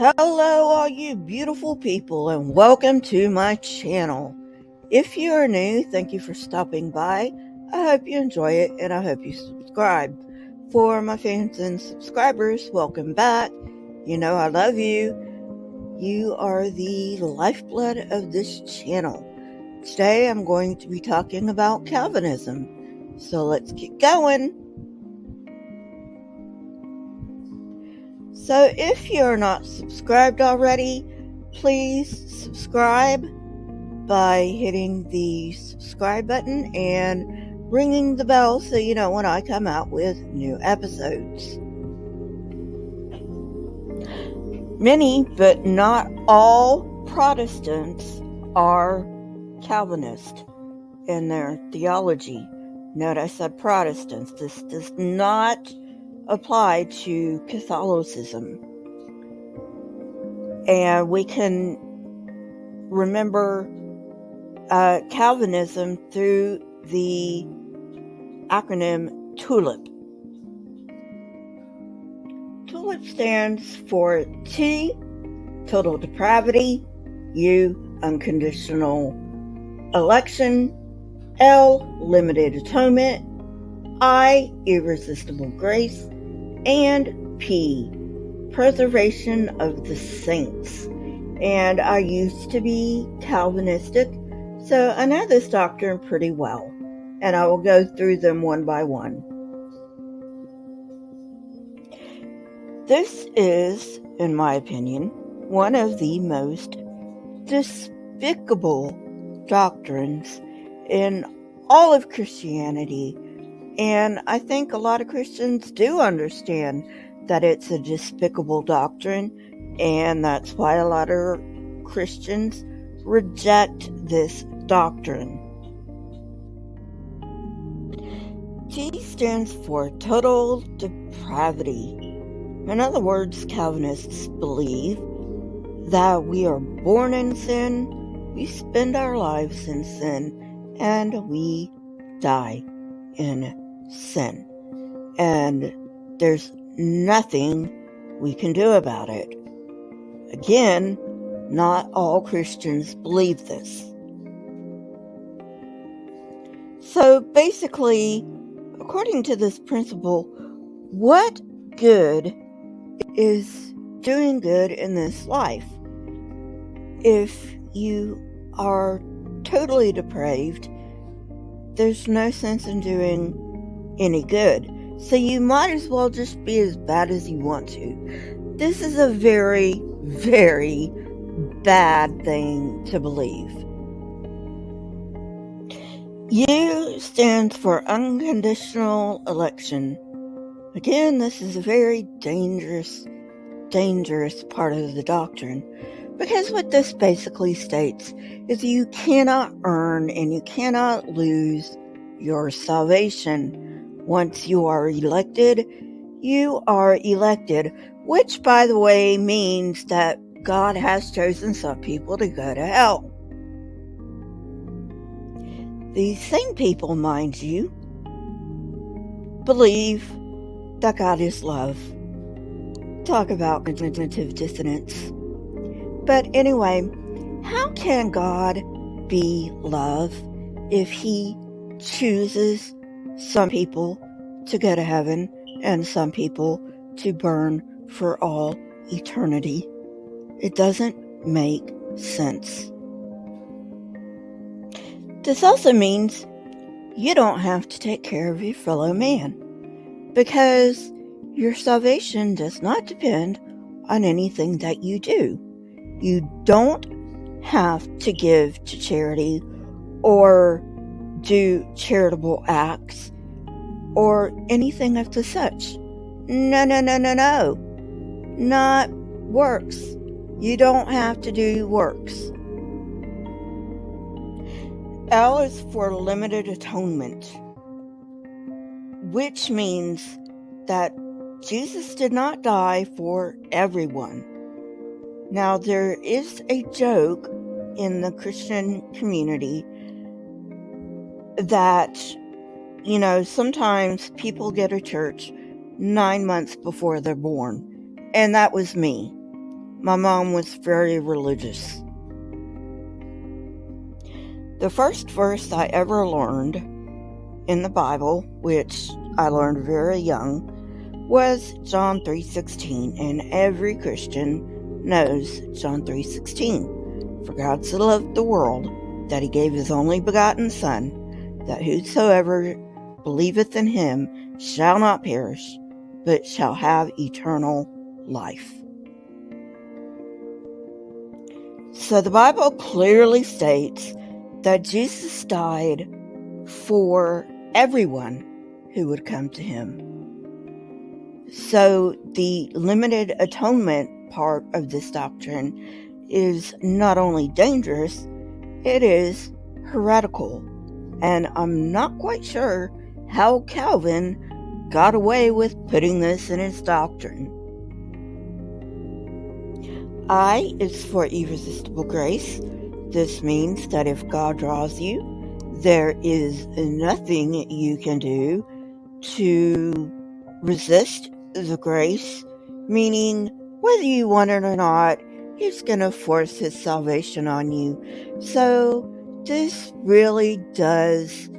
Hello, all you beautiful people, and welcome to my channel. If you are new, thank you for stopping by. I hope you enjoy it, and I hope you subscribe. For my fans and subscribers, welcome back. You know I love you. You are the lifeblood of this channel. Today I'm going to be talking about Calvinism. So let's get going. So if you're not subscribed already, please subscribe by hitting the subscribe button and ringing the bell so you know when I come out with new episodes. Many, but not all, Protestants are Calvinist in their theology. Note I said Protestants. This does not apply to Catholicism. And we can remember Calvinism through the acronym TULIP. TULIP stands for T, total depravity, U, unconditional election, L, limited atonement, I, irresistible grace, and P, preservation of the saints. And I used to be Calvinistic, so I know this doctrine pretty well, and I will go through them one by one. This is, in my opinion, one of the most despicable doctrines in all of Christianity, and I think a lot of Christians do understand that it's a despicable doctrine, and that's why a lot of Christians reject this doctrine. T stands for total depravity. In other words, Calvinists believe that we are born in sin, we spend our lives in sin, and we die in sin. And there's nothing we can do about it. Again, not all Christians believe this. So basically, according to this principle, what good is doing good in this life? If you are totally depraved, there's no sense in doing any good. So you might as well just be as bad as you want to. This is a very, very bad thing to believe. U stands for Unconditional Election. Again, this is a very dangerous part of the doctrine, because what this basically states is you cannot earn and you cannot lose your salvation. Once you are elected, you are elected, which, by the way, means that God has chosen some people to go to hell. These same people, mind you, believe that God is love. Talk about cognitive dissonance. But anyway, how can God be love if He chooses some people to go to heaven and some people to burn for all eternity? It doesn't make sense. This also means you don't have to take care of your fellow man, because your salvation does not depend on anything that you do. You don't have to give to charity or do charitable acts or anything of the such. No. Not works. You don't have to do works. L is for limited atonement, which means that Jesus did not die for everyone. Now, there is a joke in the Christian community that, sometimes people get to church 9 months before they're born. And that was me. my mom was very religious. The first verse I ever learned in the Bible, which I learned very young, was John 3:16, and every Christian knows John 3:16. For God so loved the world that he gave his only begotten Son, that whosoever believeth in him shall not perish, but shall have eternal life. So the Bible clearly states that Jesus died for everyone who would come to him. So the limited atonement part of this doctrine is not only dangerous, it is heretical. And I'm not quite sure how Calvin got away with putting this in his doctrine. I is for irresistible grace. This means that if God draws you, there is nothing you can do to resist the grace, meaning whether you want it or not, he's going to force his salvation on you. So this really does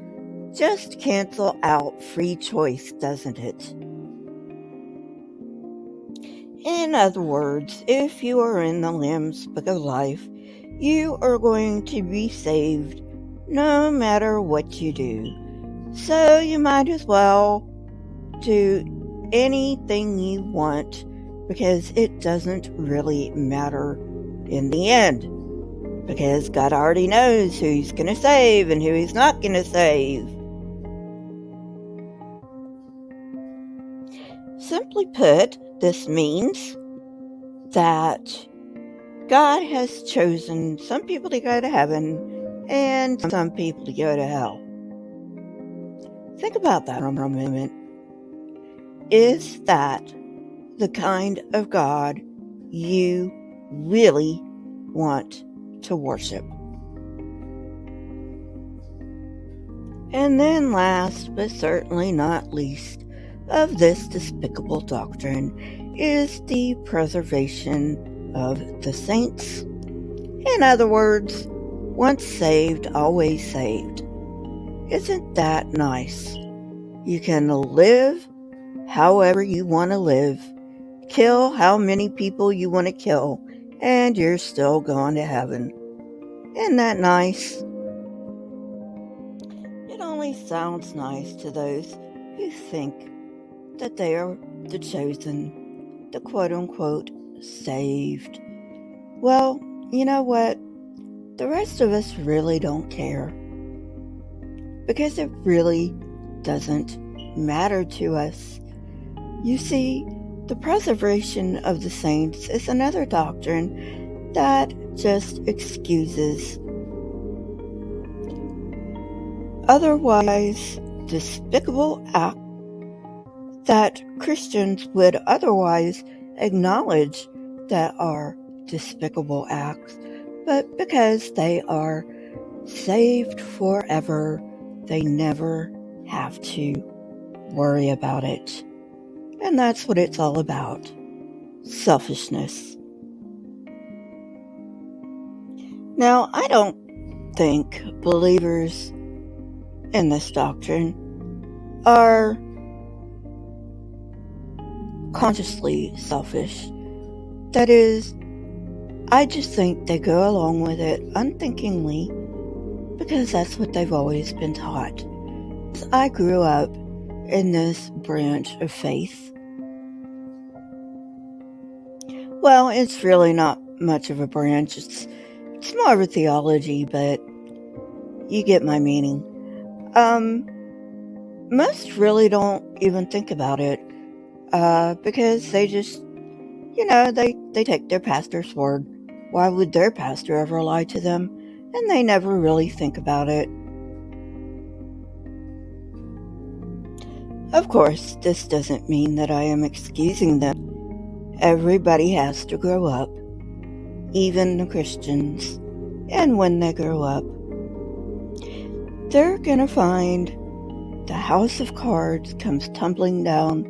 just cancel out free choice, doesn't it? In other words, if you are in the Lamb's Book of Life, you are going to be saved no matter what you do. So you might as well do anything you want, because it doesn't really matter in the end, because God already knows who he's going to save and who he's not going to save. Simply put, this means that God has chosen some people to go to heaven and some people to go to hell. Think about that for a moment. Is that the kind of God you really want to worship? And then last, but certainly not least, of this despicable doctrine is the preservation of the saints. In other words, once saved, always saved. Isn't that nice? You can live however you want to live, kill how many people you want to kill, and you're still going to heaven. Isn't that nice? It only sounds nice to those who think that they are the chosen, the quote-unquote saved. Well, you know what? The rest of us really don't care, because it really doesn't matter to us. You see, the preservation of the saints is another doctrine that just excuses otherwise despicable acts that Christians would otherwise acknowledge that are despicable acts, but because they are saved forever, they never have to worry about it. And that's what it's all about. Selfishness. Now, I don't think believers in this doctrine are consciously selfish. That is, I just think they go along with it unthinkingly because that's what they've always been taught. I grew up in this branch of faith. Well, it's really not much of a branch. It's more of a theology, but you get my meaning. Most really don't even think about it, because they just, they take their pastor's word. Why would their pastor ever lie to them? And they never really think about it. Of course, this doesn't mean that I am excusing them. Everybody has to grow up, even the Christians. And when they grow up, they're gonna find the house of cards comes tumbling down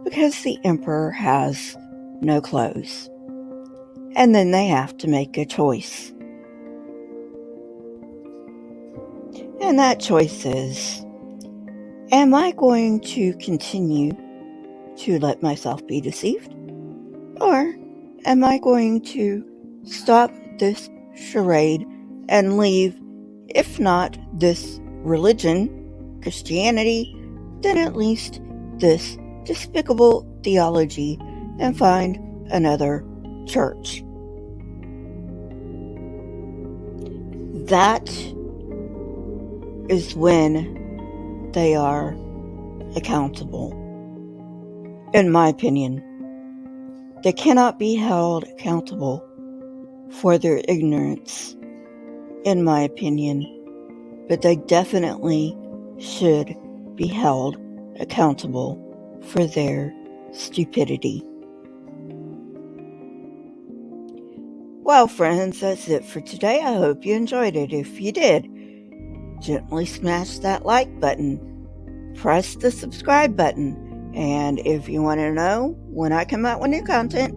because the emperor has no clothes. and then they have to make a choice. And that choice is, am I going to continue to let myself be deceived? Or am I going to stop this charade and leave, if not this religion, Christianity, then at least this despicable theology, and find another church? That is when they are accountable. In my opinion, they cannot be held accountable for their ignorance, in my opinion, but they definitely should be held accountable for their stupidity. Well, friends, that's it for today. I hope you enjoyed it. If you did, gently smash that like button, press the subscribe button, and if you want to know when I come out with new content,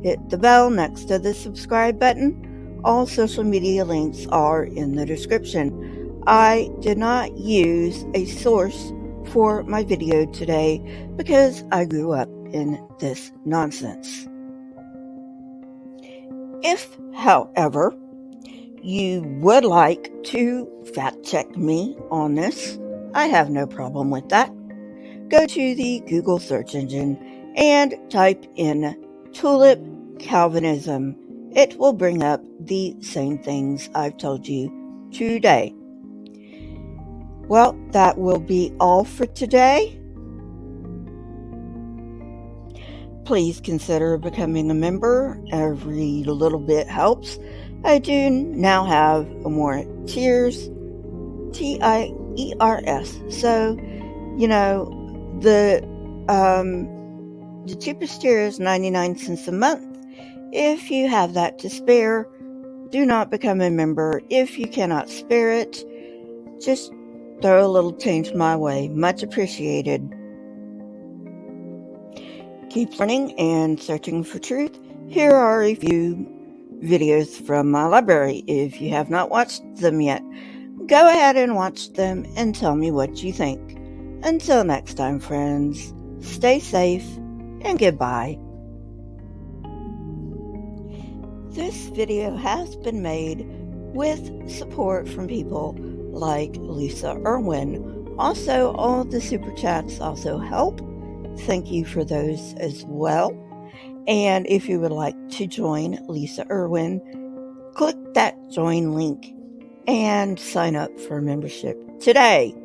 hit the bell next to the subscribe button. All social media links are in the description. I did not use a source for my video today because I grew up in this nonsense. If, however, you would like to fact check me on this, I have no problem with that. Go to the Google search engine and type in TULIP Calvinism. It will bring up the same things I've told you today. Well, that will be all for today. Please consider becoming a member. Every little bit helps. I do now have more tiers, TIERS. So, the cheapest tier is 99 cents a month. If you have that to spare, do not become a member. If you cannot spare it, just throw a little change my way. Much appreciated. Keep learning and searching for truth. Here are a few videos from my library. If you have not watched them yet, go ahead and watch them and tell me what you think. Until next time, friends, stay safe and goodbye. This video has been made with support from people like Lisa Irwin. Also, all the super chats also help. Thank you for those as well. And if you would like to join Lisa Irwin, click that join link and sign up for membership today.